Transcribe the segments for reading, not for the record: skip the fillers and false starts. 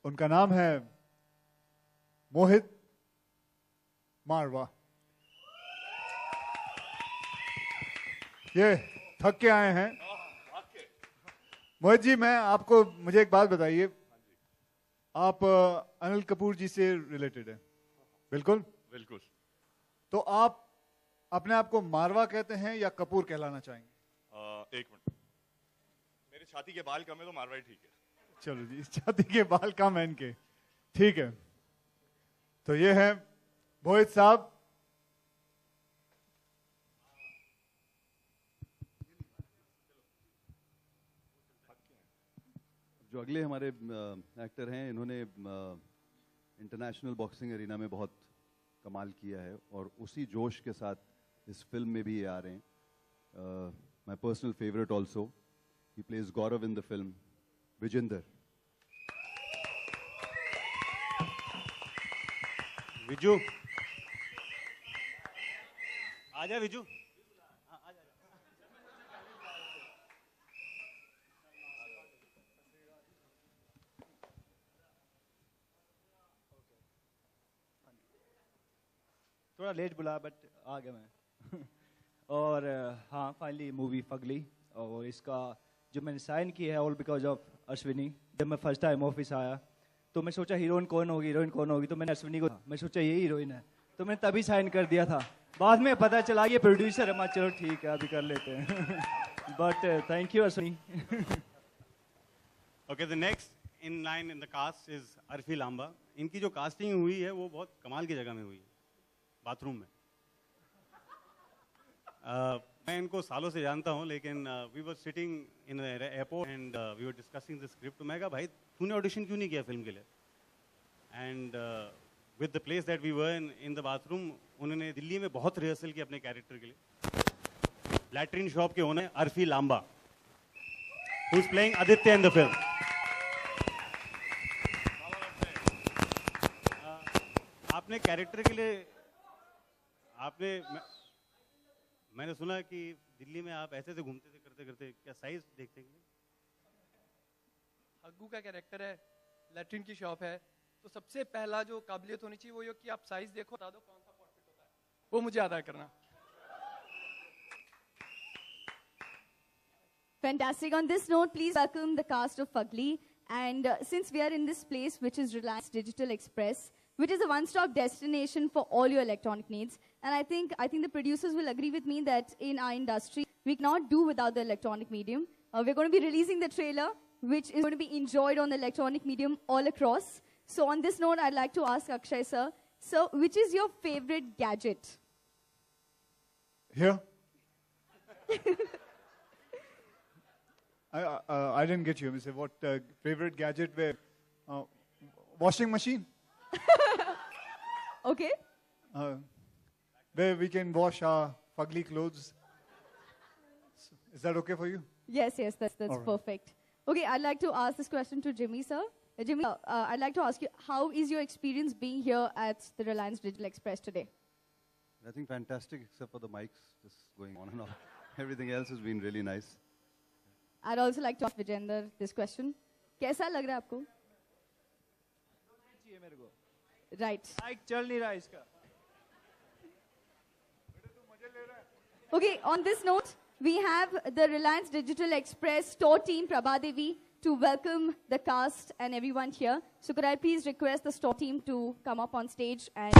उनका नाम है मोहित मारवा। ये थक के आए हैं। मोहित जी, मुझे एक बात बताइए, आप अनिल कपूर जी से रिलेटेड हैं? बिल्कुल बिल्कुल। तो आप अपने आप को मारवा कहते हैं या कपूर कहलाना चाहेंगे? एक मिनट, मेरे छाती के बाल कम है तो मारवा ही ठीक है। चलो जी, छाती के बाल कम है इनके, ठीक है। तो ये है मोहित साहब। जो अगले हमारे एक्टर हैं, इन्होंने इंटरनेशनल बॉक्सिंग एरिना में बहुत कमाल किया है और उसी जोश के साथ इस फिल्म में भी ये आ रहे हैं। My personal favourite also, he plays Gaurav in the film, Vijender. Viju, आजा विजू। थोड़ा लेट बुला बट आ गया मैं। और हाँ, फाइनली मूवी फगली, और इसका जो मैंने साइन किया है ऑल बिकॉज ऑफ अश्विनी। जब मैं फर्स्ट टाइम ऑफिस आया तो मैं सोचा हीरोइन कौन होगी, तो मैंने अश्विनी को, मैं सोचा यही हीरोइन है, तो मैंने तभी साइन कर दिया था। बाद में पता चला ये प्रोड्यूसर है। मैं चलो ठीक है, अभी कर लेते हैं। But thank you Ashwini. Okay, the next in line in the cast is Arfi Lamba. इनकी जो कास्टिंग हुई है वो बहुत कमाल की जगह में हुई है, बाथरूम में। मैं इनको सालों से जानता हूँ, लेकिन we were sitting in airport and we were discussing the script. मैं कहा भाई तूने ऑडिशन क्यों नहीं किया फिल्म के लिए? And with the place that we were in the bathroom, उन्होंने दिल्ली में बहुत रिहर्सल की अपने कैरेक्टर के लिए। लैट्रिन शॉप के owner Arfi Lamba, who is playing Aditya in the film. आपने कैरेक्टर के लिए मैंने सुना कि दिल्ली में आप ऐसे घूमते थे करते करते, क्या साइज देखते हैं? हग्गू का कैरेक्टर है, लैट्रिन की शॉप है, तो सबसे पहला जो काबिलियत होनी चाहिए वो ये कि आप साइज देखो, बता दो कौन सा पॉट फिट होता है, वो मुझे अदा करना। Fantastic. On this note, please welcome the cast of Fugly. And since we are in this place, which is Reliance Digital Express, which is a one-stop destination for all your electronic needs, and I think the producers will agree with me that in our industry, we cannot do without the electronic medium. We're going to be releasing the trailer, which is going to be enjoyed on the electronic medium all across. So on this note, I'd like to ask Akshay sir, which is your favorite gadget? Here? I didn't get you. I say, what favorite gadget? Where? Washing machine. Okay. Where we can wash our fugly clothes. Is that okay for you? Yes, that's right. Perfect. Okay, I'd like to ask this question to Jimmy, sir. Jimmy, I'd like to ask you, how is your experience being here at the Reliance Digital Express today? I think fantastic, except for the mics just going on and off. Everything else has been really nice. I'd also like to ask Vijender this question. कैसा लग रहा है आपको? Right. चल नहीं रहा इसका. Okay, on this note, we have the Reliance Digital Express store team, Prabha Devi, to welcome the cast and everyone here. So could I please request the store team to come up on stage and...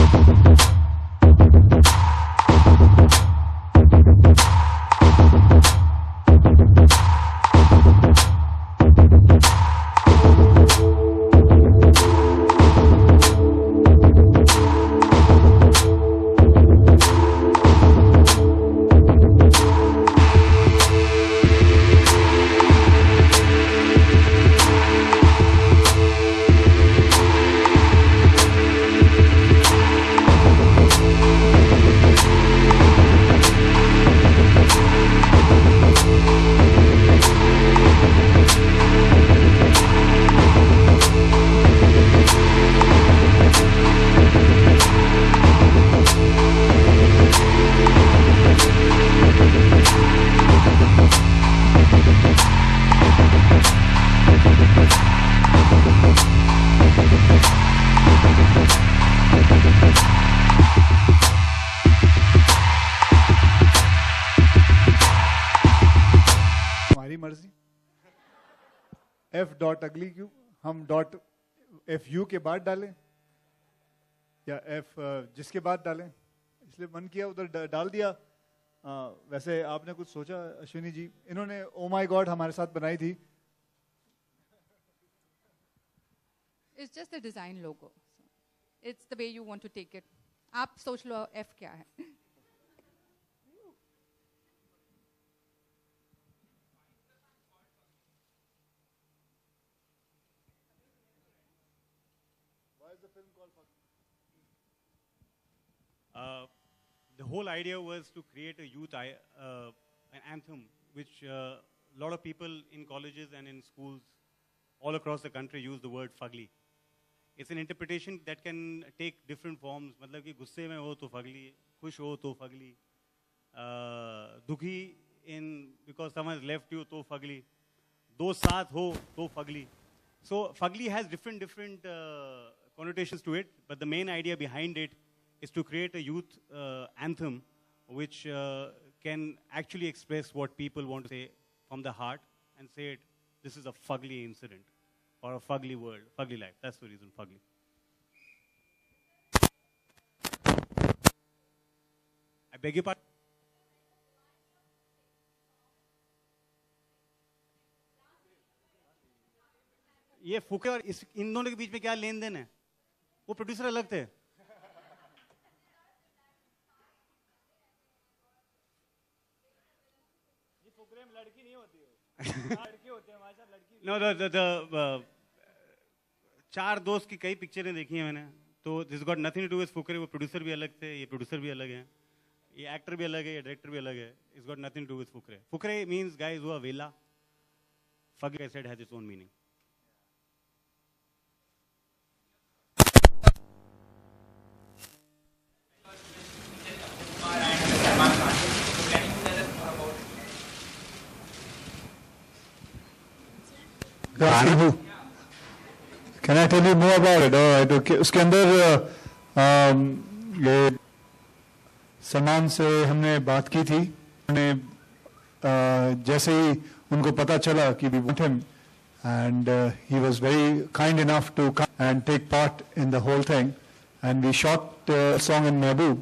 F.ugly क्यों हम .fu के बाद डालें या F जिसके बाद डालें, इसलिए मन किया उधर डाल दिया। वैसे आपने कुछ सोचा अश्विनी जी? इन्होंने ओ माय गॉड हमारे साथ बनाई थी। It's just the design logo. It's the way you want to take it. आप सोच लो F क्या है। The whole idea was to create a youth an anthem which a lot of people in colleges and in schools all across the country use the word fugly. It's an interpretation that can take different forms. मतलब कि गुस्से में हो तो Fugly, खुश हो तो Fugly, दुखी in because someone has left you तो फगली, दो साथ हो तो Fugly. So fugly has different connotations to it, but the main idea behind it is to create a youth anthem which can actually express what people want to say from the heart and say it, this is a fugly incident or a fugly world, fugly life. That's the reason, fugly. I beg your pardon? ये फुके और इन दोनों के बीच में क्या लेन then है? वो producer अलग थे। लड़की नहीं होती है, लड़की होते हैं हमारे साथ, लड़की। No, चार दोस्त की कई पिक्चरें देखी हैं मैंने, तो this got nothing to do with Fukrey. वो प्रोड्यूसर भी अलग थे, ये प्रोड्यूसर भी अलग हैं, ये एक्टर भी अलग है, ये डायरेक्टर भी अलग है। It's got nothing to do with Fukrey. Fukrey means guys who are वेला, Fugly I said has its own meaning. Can I tell you more about it? All right, okay. उसके अंदर ये सलमान से हमने बात की थी। उन्हें जैसे ही उनको पता चला कि we want him, and he was very kind enough to come and take part in the whole thing, and we shot the song in Mehboob,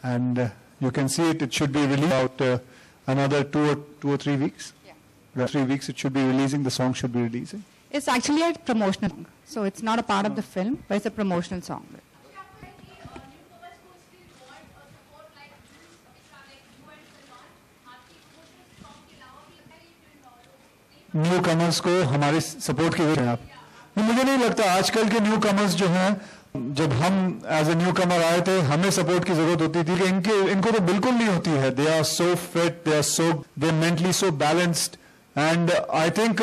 and you can see it. It should be released about another two or 3 weeks. Yeah. 3 weeks it should be releasing. The song should be releasing. It's actually a promotional song, so it's not a part of the film, but it's a promotional song. New commerce को हमारी support की जरूरत है। आप मुझे नहीं लगता आजकल के न्यू कमर्स जो हैं, जब हम एज ए न्यू कमर आए थे हमें सपोर्ट की जरूरत होती थी कि इनको तो बिल्कुल नहीं होती है। They are so fit, they mentally so balanced, and I think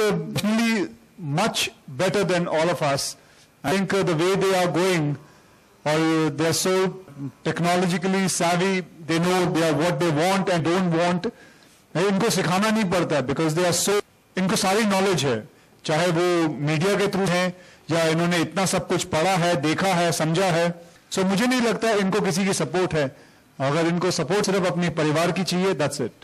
much better than all of us. I think the way they are going, or they are so technologically savvy, they know what they want and don't want. इनको सिखाना नहीं पड़ता because they are so, इनको सारी knowledge है, चाहे वो media के थ्रू है या इन्होंने इतना सब कुछ पढ़ा है, देखा है, समझा है। सो मुझे नहीं लगता इनको किसी की सपोर्ट है। अगर इनको सपोर्ट सिर्फ अपने परिवार की चाहिए, दैट्स इट।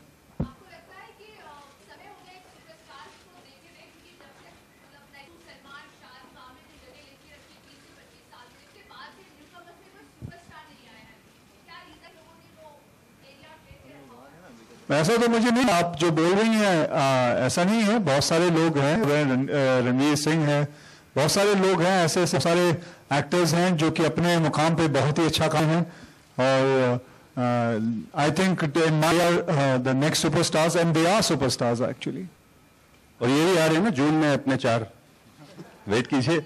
ऐसा तो मुझे नहीं, आप जो बोल रही हैं ऐसा नहीं है। बहुत सारे लोग हैं, रणवीर सिंह है, बहुत सारे लोग हैं, ऐसे सारे एक्टर्स हैं जो कि अपने मुकाम पे बहुत ही अच्छा काम है। और I think the next superstars, and they are superstars actually. और ये भी आ रहे हैं ना जून में अपने 4, वेट कीजिए।